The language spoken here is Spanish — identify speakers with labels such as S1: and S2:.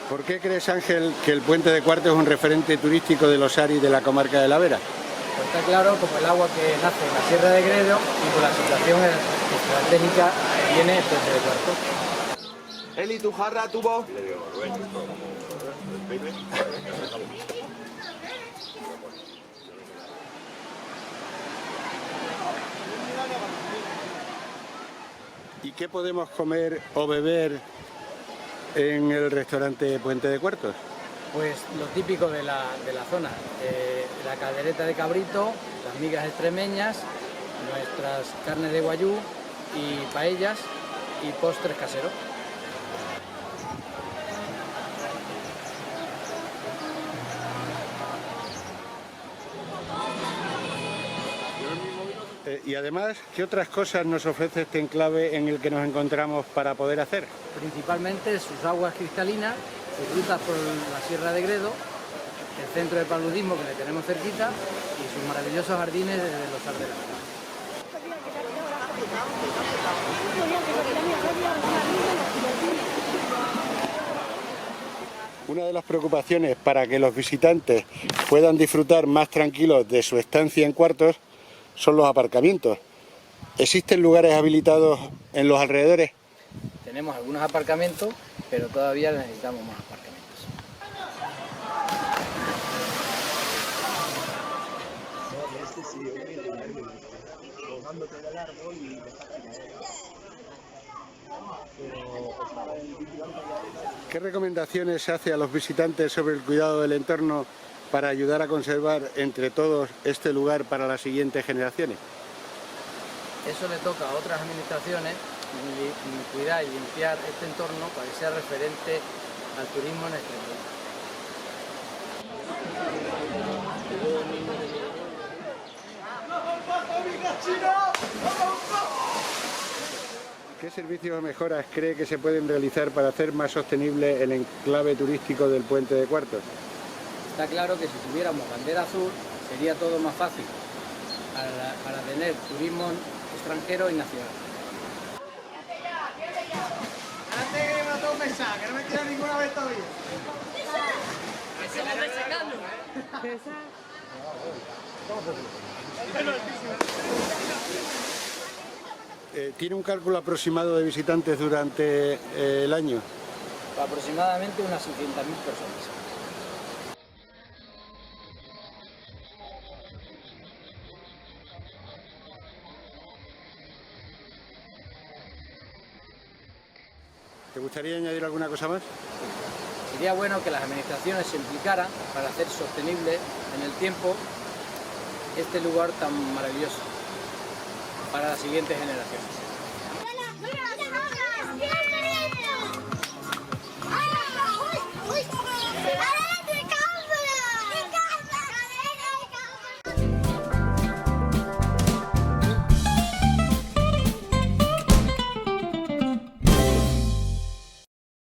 S1: ¿Por qué crees, Ángel, que el Puente de Cuarto es un referente turístico de los ARI de la comarca de la Vera?
S2: Pues está claro, como el agua que nace en la Sierra de Gredo y por la situación estratégica que tiene el Puente de Cuarto.
S3: Eli, tu jarra, tu voz.
S1: ¿Y qué podemos comer o beber en el restaurante Puente de Cuartos?
S2: Pues lo típico de la zona, la caldereta de cabrito, las migas extremeñas, nuestras carnes de guayú y paellas y postres caseros.
S1: Y además, ¿qué otras cosas nos ofrece este enclave en el que nos encontramos para poder hacer?
S2: Principalmente sus aguas cristalinas, sus rutas por la Sierra de Gredo, el centro de paludismo que le tenemos cerquita y sus maravillosos jardines de los Ardelas.
S1: Una de las preocupaciones para que los visitantes puedan disfrutar más tranquilos de su estancia en Cuartos son los aparcamientos. ¿Existen lugares habilitados en los alrededores?
S2: Tenemos algunos aparcamientos, pero todavía necesitamos más aparcamientos.
S1: ¿Qué recomendaciones se hace a los visitantes sobre el cuidado del entorno para ayudar a conservar entre todos este lugar para las siguientes generaciones?
S2: Eso le toca a otras administraciones cuidar y limpiar este entorno para que sea referente al turismo en Extremadura.
S1: ¿Qué servicios o mejoras cree que se pueden realizar para hacer más sostenible el enclave turístico del Puente de Cuartos?
S2: Está claro que si tuviéramos bandera azul sería todo más fácil para tener turismo extranjero y nacional.
S3: Que no me tira ninguna vez todavía.
S1: ¿Tiene un cálculo aproximado de visitantes durante el año?
S2: Aproximadamente unas 600.000 personas.
S1: ¿Te gustaría añadir alguna cosa más?
S2: Sería bueno que las administraciones se implicaran para hacer sostenible en el tiempo este lugar tan maravilloso para las siguientes generaciones.